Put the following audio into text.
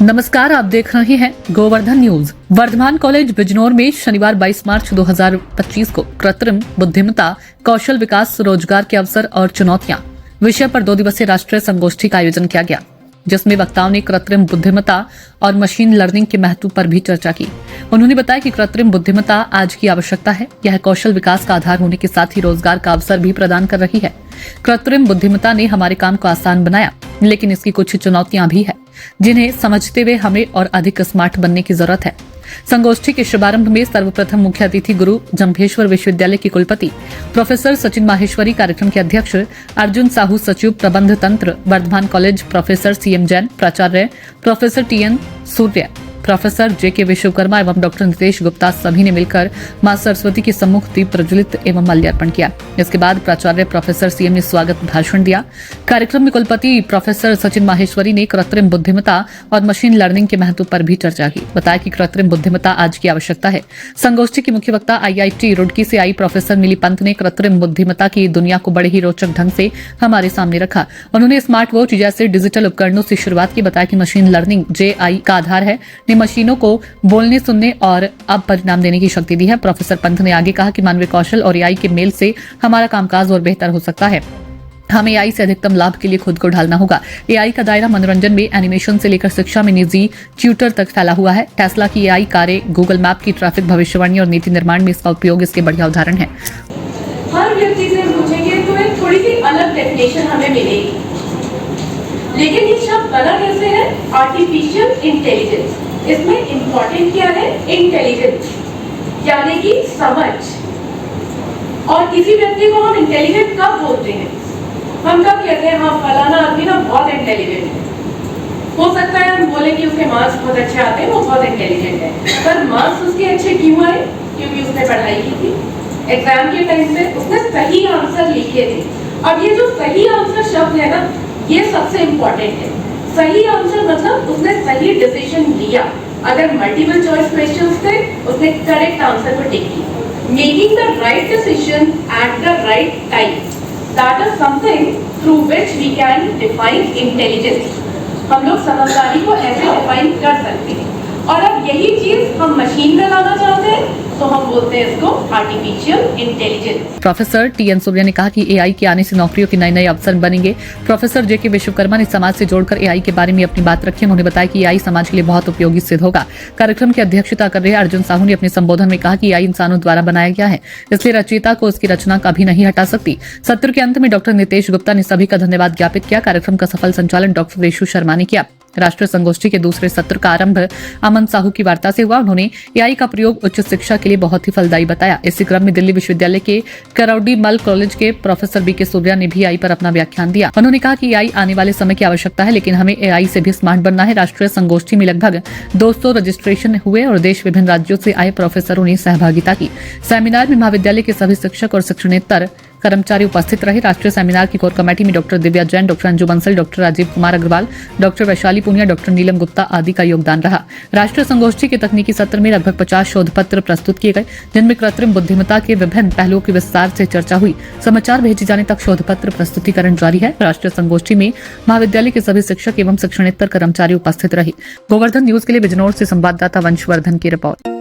नमस्कार, आप देख रहे हैं गोवर्धन न्यूज। वर्धमान कॉलेज बिजनौर में शनिवार 22 मार्च 2025 को कृत्रिम बुद्धिमत्ता, कौशल विकास, रोजगार के अवसर और चुनौतियां विषय पर 2 दिवसीय राष्ट्रीय संगोष्ठी का आयोजन किया गया, जिसमें वक्ताओं ने कृत्रिम बुद्धिमत्ता और मशीन लर्निंग के महत्व पर भी चर्चा की। उन्होंने बताया कि कृत्रिम बुद्धिमत्ता आज की आवश्यकता है। यह कौशल विकास का आधार होने के साथ ही रोजगार का अवसर भी प्रदान कर रही है। कृत्रिम बुद्धिमत्ता ने हमारे काम को आसान बनाया, लेकिन इसकी कुछ चुनौतियां भी है, जिन्हें समझते हुए हमें और अधिक स्मार्ट बनने की जरूरत है। संगोष्ठी के शुभारंभ में सर्वप्रथम मुख्य अतिथि गुरु जंभेश्वर विश्वविद्यालय के कुलपति प्रोफेसर सचिन माहेश्वरी, कार्यक्रम के अध्यक्ष अर्जुन साहू, सचिव प्रबंध तंत्र Vardhaman college professor CM Jain, प्राचार्य professor TN Surya, professor JK Vishwakarma एवं डॉक्टर नितेश गुप्ता सभी ने मिलकर मां सरस्वती के सम्मुख दीप प्रज्वलित एवं माल्यार्पण किया। इसके बाद प्राचार्य प्रोफेसर CM ने स्वागत भाषण दिया। कार्यक्रम में कुलपति प्रोफेसर सचिन माहेश्वरी ने कृत्रिम बुद्धिमत्ता और मशीन लर्निंग के महत्व पर भी चर्चा की। बताया कि कृत्रिम बुद्धिमत्ता आज की आवश्यकता है। संगोष्ठी की मुख्य वक्ता IIT रुड़की से आई प्रोफेसर मिली पंत ने कृत्रिम बुद्धिमत्ता की दुनिया को बड़े ही रोचक ढंग से हमारे सामने रखा। उन्होंने स्मार्ट वॉच जैसे डिजिटल उपकरणों से शुरुआत की। बताया कि मशीन लर्निंग JI का आधार है, ने मशीनों को बोलने, सुनने और अब परिणाम देने की शक्ति दी है। प्रोफेसर पंत ने आगे कहा कि मानवीय कौशल और AI के मेल से हमारा कामकाज और बेहतर हो सकता है। हमें AI से अधिकतम लाभ के लिए खुद को ढालना होगा। AI का दायरा मनोरंजन में एनिमेशन से लेकर शिक्षा में निजी ट्यूटर तक फैला हुआ है। टेस्ला की AI कारें, गूगल मैप की ट्रैफिक भविष्यवाणी और नीति निर्माण में इसका उपयोग इसके बढ़िया उदाहरण है। हर व्यक्ति से पूछेंगे तो एक थोड़ी सी अलग डेफिनेशन हमें मिलेगी, लेकिन ये शब्द बना कैसे है? Artificial intelligence. इसमें इंपॉर्टेंट क्या है? इंटेलिजेंस, यानी कि समझ। और किसी व्यक्ति को हम इंटेलिजेंट कब बोलते हैं? हम कब कहते हैं हाँ फलाना आदमी ना बहुत इंटेलिजेंट है। हो सकता है हम बोले कि उसके मार्क्स बहुत अच्छे आते हैं, वो बहुत इंटेलिजेंट है, पर मार्क्स उसके अच्छे क्यों आए? क्योंकि उसने पढ़ाई की थी, एग्जाम के टाइम पे उसने सही आंसर लिखे थे। अब ये जो सही आंसर शब्द है ना, ये सबसे इंपॉर्टेंट है। सही आंसर मतलब उसने सही डिसीजन लिया। अगर मल्टीपल चॉइस क्वेश्चंस थे, उसने करेक्ट आंसर को टिक किया। Making the right decision at the right time, that is something through which we can define intelligence. हम लोग समझदारी को ऐसे डिफाइन कर सकते हैं। और अब यही चीज हम मशीन में लाना चाहते हैं तो हम बोलते हैं इसको आर्टिफिशियल इंटेलिजेंस। प्रोफेसर TN सूर्य ने कहा कि AI के आने से नौकरियों के नए अवसर बनेंगे। प्रोफेसर JK विश्वकर्मा ने समाज से जोड़कर AI के बारे में अपनी बात रखी। उन्होंने बताया कि AI समाज के लिए बहुत उपयोगी सिद्ध होगा। कार्यक्रम की अध्यक्षता कर रहे अर्जुन साहू ने अपने संबोधन में कहा कि AI इंसानों द्वारा बनाया गया है, इसलिए रचयिता को उसकी रचना कभी नहीं हटा सकती। सत्र के अंत में डॉक्टर नितेश गुप्ता ने सभी का धन्यवाद ज्ञापित किया। कार्यक्रम का सफल संचालन डॉक्टर रेशु शर्मा ने किया। राष्ट्रीय संगोष्ठी के दूसरे सत्र का आरंभ अमन साहू की वार्ता से हुआ। उन्होंने AI का प्रयोग उच्च शिक्षा के लिए बहुत ही फलदायी बताया। इसी क्रम में दिल्ली विश्वविद्यालय के करौडी मल कॉलेज के प्रोफेसर BK सूर्या ने भी AI पर अपना व्याख्यान दिया। उन्होंने कहा कि AI आने वाले समय की आवश्यकता है, लेकिन हमें AI से भी स्मार्ट बनना है। राष्ट्रीय संगोष्ठी में लगभग 200 रजिस्ट्रेशन हुए और देश विभिन्न राज्यों से आए प्रोफेसरों ने सहभागिता की। सेमिनार में महाविद्यालय के सभी शिक्षक और शिक्षणेतर कर्मचारी उपस्थित रहे। राष्ट्रीय सेमिनार की कोर कमेटी में doctor Divya Jain, doctor Anju Bansal, doctor Rajiv Kumar Agarwal, doctor Vaishali Punia, doctor Neelam Gupta आदि का योगदान रहा। राष्ट्रीय संगोष्ठी के तकनीकी सत्र में लगभग 50 शोध पत्र प्रस्तुत किए गए, जिनमें कृत्रिम बुद्धिमत्ता के विभिन्न पहलुओं की विस्तार से चर्चा हुई। समाचार भेजे जाने तक शोध पत्र प्रस्तुतिकरण जारी है। राष्ट्रीय संगोष्ठी में महाविद्यालय के सभी शिक्षक एवं शिक्षणेतर कर्मचारी उपस्थित रहे। गोवर्धन न्यूज के लिए बिजनौर से संवाददाता वंशवर्धन की रिपोर्ट।